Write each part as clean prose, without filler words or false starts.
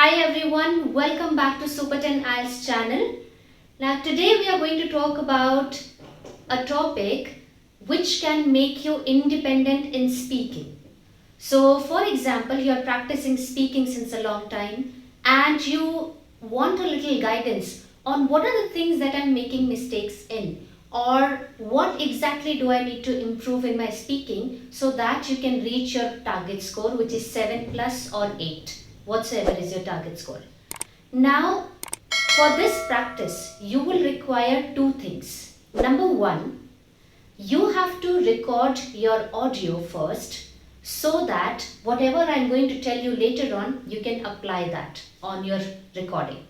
Hi everyone, welcome back to Super 10 IELTS channel. Now today we are going to talk about a topic which can make you independent in speaking. So for example, you are practicing speaking since a long time and you want a little guidance on what are the things that I'm making mistakes in, or what exactly do I need to improve in my speaking so that you can reach your target score, which is 7 plus or 8. Whatsoever is your target score. Now, for this practice, you will require two things. Number one, you have to record your audio first so that whatever I'm going to tell you later on, you can apply that on your recording.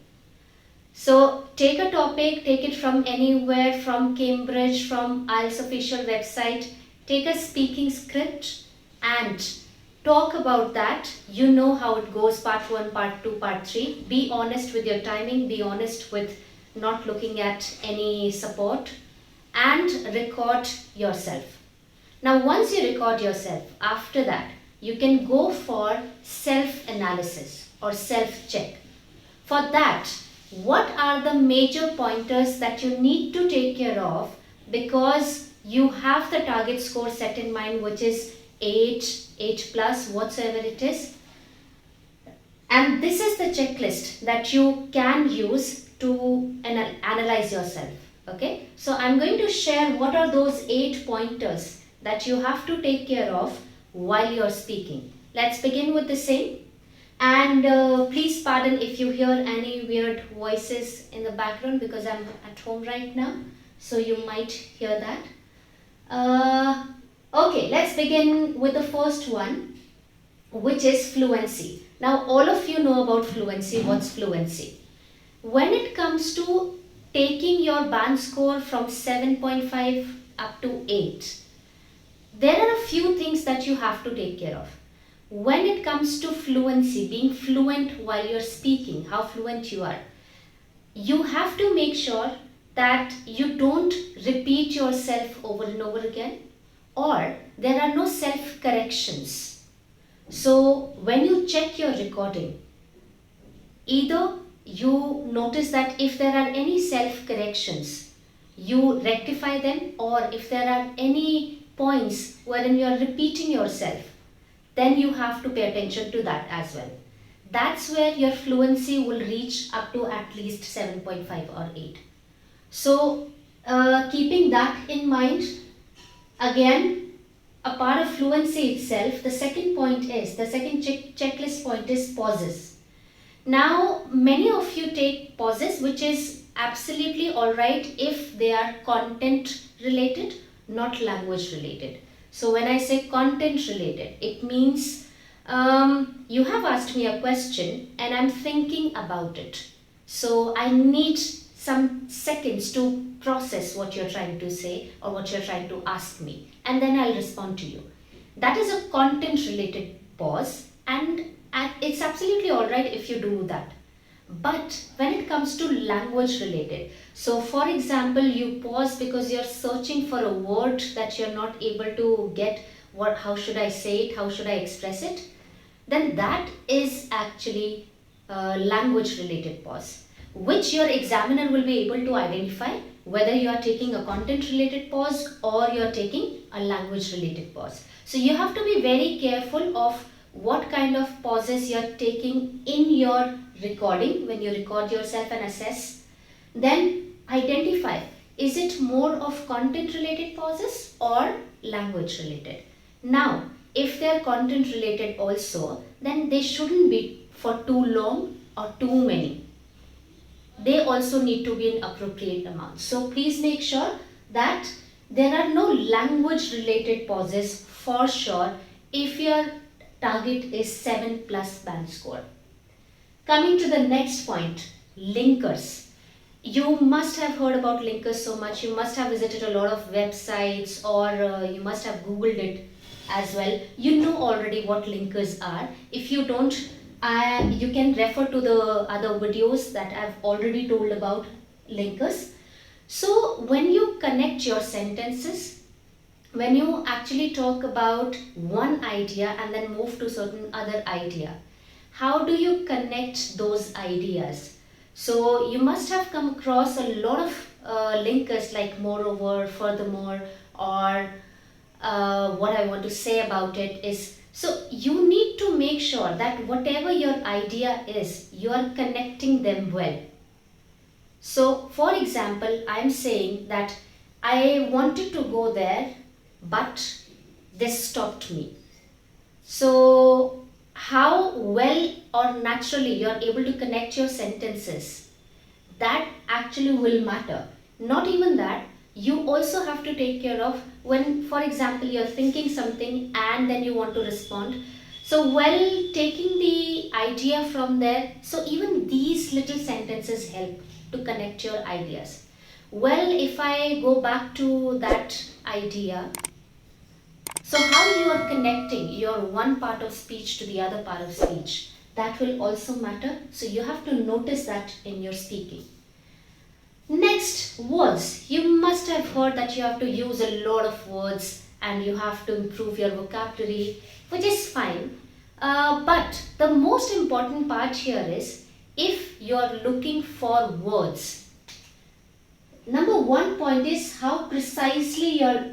So, take a topic, take it from anywhere, from Cambridge, from IELTS official website, take a speaking script and talk about that. You know how it goes, part 1, part 2, part 3. Be honest with your timing, be honest with not looking at any support, and record yourself. Now once you record yourself, after that you can go for self-analysis or self-check. For that, what are the major pointers that you need to take care of, because you have the target score set in mind, which is 8 plus, whatsoever it is. And this is the checklist that you can use to analyze yourself. Okay, so I'm going to share what are those 8 pointers that you have to take care of while you're speaking. Let's begin with the same. And please pardon if you hear any weird voices in the background, because I'm at home right now, so you might hear that. Okay, let's begin with the first one, which is fluency. Now, all of you know about fluency. What's fluency? When it comes to taking your band score from 7.5 up to 8, there are a few things that you have to take care of. When it comes to fluency, being fluent while you're speaking, how fluent you are, you have to make sure that you don't repeat yourself over and over again, or there are no self-corrections. So when you check your recording, either you notice that if there are any self-corrections, you rectify them, or if there are any points wherein you are repeating yourself, then you have to pay attention to that as well. That's where your fluency will reach up to at least 7.5 or 8. So keeping that in mind, again, a part of fluency itself, the second checklist point is pauses. Now, many of you take pauses, which is absolutely alright if they are content related, not language related. So when I say content related, it means you have asked me a question and I'm thinking about it. So I need some seconds to process what you're trying to say or what you're trying to ask me, and then I'll respond to you. That is a content related pause, and it's absolutely alright if you do that. But when it comes to language related, so for example, you pause because you're searching for a word that you're not able to get, how should I say it, how should I express it, then that is actually a language related pause, which your examiner will be able to identify whether you are taking a content related pause or you're taking a language related pause. So you have to be very careful of what kind of pauses you're taking in your recording when you record yourself and assess. Then identify, is it more of content related pauses or language related? Now, if they're content related also, then they shouldn't be for too long or too many. They also need to be in appropriate amount. So please make sure that there are no language related pauses for sure if your target is 7 plus band score. Coming to the next point, linkers. You must have heard about linkers so much. You must have visited a lot of websites, or you must have googled it as well. You know already what linkers are. If you don't, you can refer to the other videos that I've already told about linkers. So when you connect your sentences, when you actually talk about one idea and then move to certain other idea, how do you connect those ideas? So you must have come across a lot of linkers like moreover, furthermore, or what I want to say about it is, so you need to make sure that whatever your idea is, you are connecting them well. So for example, I'm saying that I wanted to go there, but this stopped me. So how well or naturally you're able to connect your sentences, that actually will matter. Not even that, you also have to take care of when, for example, you're thinking something and then you want to respond. So while taking the idea from there, so even these little sentences help to connect your ideas. Well, if I go back to that idea, so how you are connecting your one part of speech to the other part of speech, that will also matter. So you have to notice that in your speaking. Next, words. You must have heard that you have to use a lot of words and you have to improve your vocabulary, which is fine. But the most important part here is, if you are looking for words, number one point is how precisely you are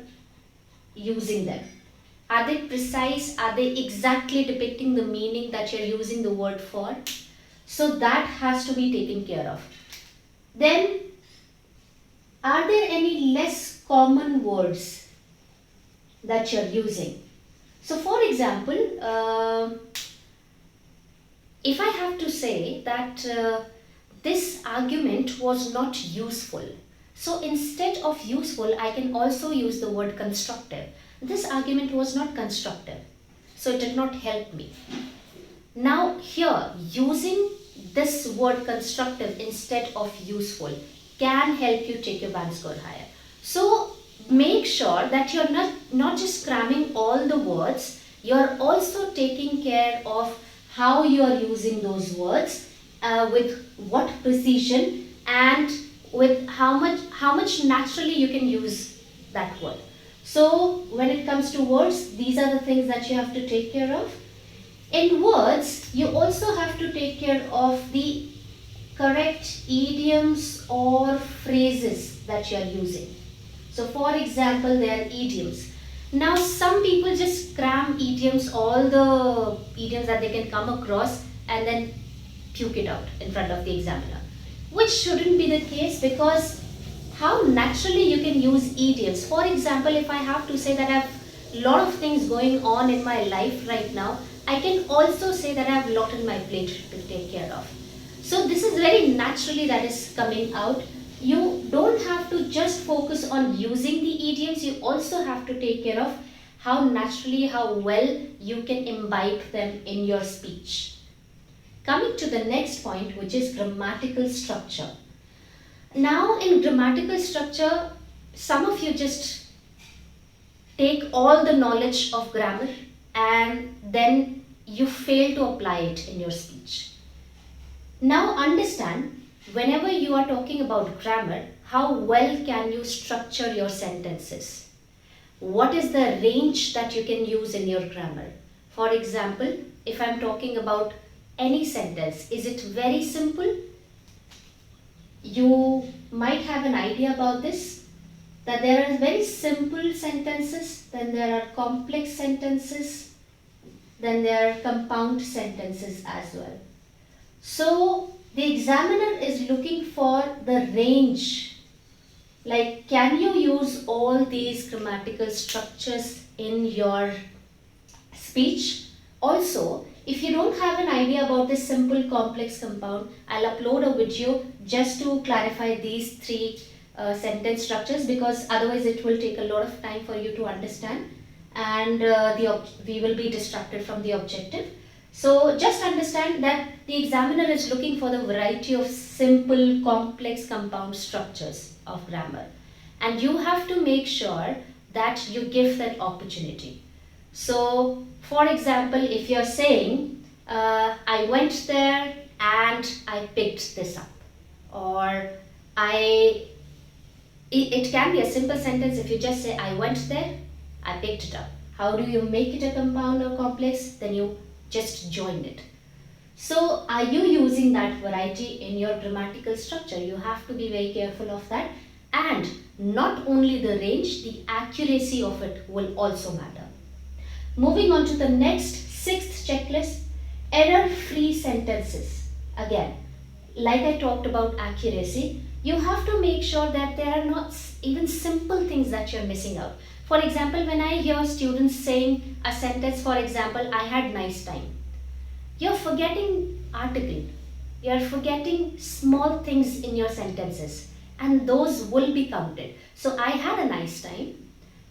using them. Are they precise? Are they exactly depicting the meaning that you're using the word for? So that has to be taken care of. Then, are there any less common words that you're using? So for example, if I have to say that this argument was not useful, so instead of useful, I can also use the word constructive. This argument was not constructive, so it did not help me. Now here, using this word constructive instead of useful can help you take your band score higher. So make sure that you're not just cramming all the words, you're also taking care of how you are using those words, with what precision and with how much naturally you can use that word. So when it comes to words, these are the things that you have to take care of. In words, you also have to take care of the correct idioms or phrases that you are using. So for example, there are idioms. Now some people just cram idioms, all the idioms that they can come across, and then puke it out in front of the examiner, which shouldn't be the case, because how naturally you can use idioms. For example, if I have to say that I have a lot of things going on in my life right now, I can also say that I have a lot on my plate to take care of. So this is very naturally that is coming out. You don't have to just focus on using the idioms, you also have to take care of how naturally, how well you can imbibe them in your speech. Coming to the next point, which is grammatical structure. Now in grammatical structure, some of you just take all the knowledge of grammar and then you fail to apply it in your speech. Now understand, whenever you are talking about grammar, how well can you structure your sentences? What is the range that you can use in your grammar? For example, if I am talking about any sentence, is it very simple? You might have an idea about this, that there are very simple sentences, then there are complex sentences, then there are compound sentences as well. So the examiner is looking for the range, like can you use all these grammatical structures in your speech? Also, if you don't have an idea about this simple, complex, compound, I'll upload a video just to clarify these three sentence structures, because otherwise it will take a lot of time for you to understand, and we will be distracted from the objective. So just understand that the examiner is looking for the variety of simple, complex, compound structures of grammar, and you have to make sure that you give that opportunity. So for example, if you're saying, I went there and I picked this up, or it can be a simple sentence if you just say, I went there, I picked it up. How do you make it a compound or complex? Then you just join it. So are you using that variety in your grammatical structure? You have to be very careful of that. And not only the range, the accuracy of it will also matter. Moving on to the next, sixth checklist, error-free sentences. Again, like I talked about accuracy, you have to make sure that there are not even simple things that you're missing out. For example, when I hear students saying a sentence, for example, I had nice time, you're forgetting article, you're forgetting small things in your sentences, and those will be counted. So I had a nice time,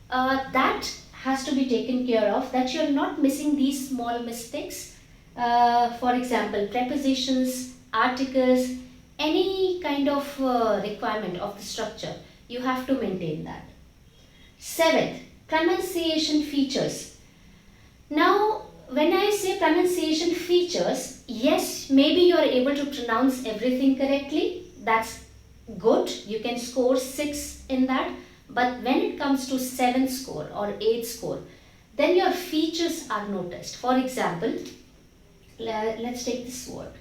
that has to be taken care of, that you're not missing these small mistakes. For example, prepositions, articles, any kind of requirement of the structure, you have to maintain that. Seventh, pronunciation features. Now, when I say pronunciation features, yes, maybe you are able to pronounce everything correctly. That's good. You can score 6 in that. But when it comes to 7th score or 8th score, then your features are noticed. For example, let's take this word.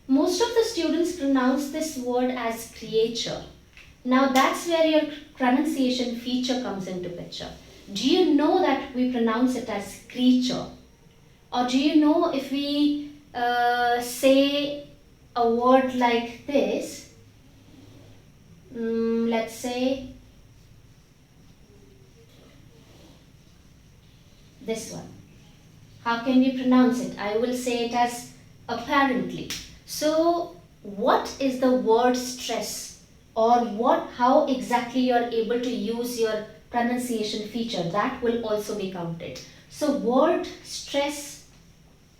Most of the students pronounce this word as creature. Now that's where your pronunciation feature comes into picture. Do you know that we pronounce it as creature? Or do you know if we say a word like this, let's say this one. How can we pronounce it? I will say it as apparently. So what is the word stress, or how exactly you are able to use your pronunciation feature? That will also be counted. So word stress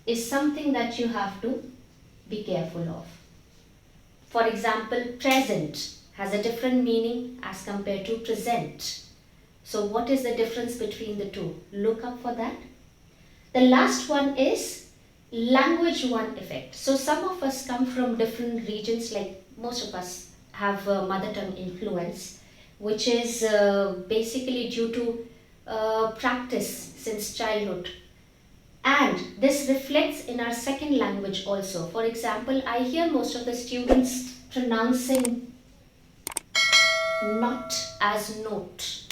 is something that you have to be careful of. For example, present has a different meaning as compared to present. So what is the difference between the two? Look up for that. The last one is language one effect. So some of us come from different regions, like most of us have mother tongue influence, which is basically due to practice since childhood. And this reflects in our second language also. For example, I hear most of the students pronouncing not as note.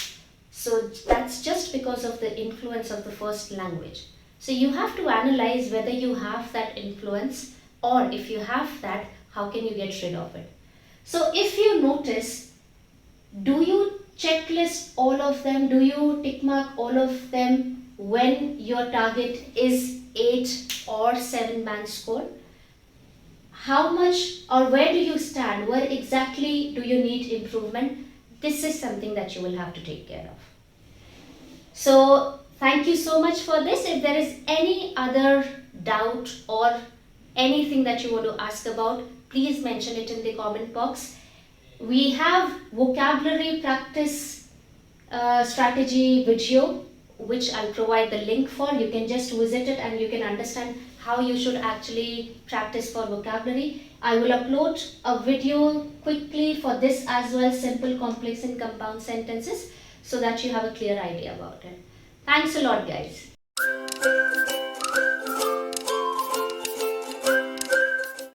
So that's just because of the influence of the first language. So you have to analyze whether you have that influence, or if you have that, how can you get rid of it? So if you notice, do you checklist all of them? Do you tick mark all of them when your target is 8 or 7 band score? How much or where do you stand? Where exactly do you need improvement? This is something that you will have to take care of. So thank you so much for this. If there is any other doubt or anything that you want to ask about, please mention it in the comment box. We have vocabulary practice strategy video, which I'll provide the link for. You can just visit it and you can understand how you should actually practice for vocabulary. I will upload a video quickly for this as well, simple, complex and compound sentences, so that you have a clear idea about it. Thanks a lot, guys.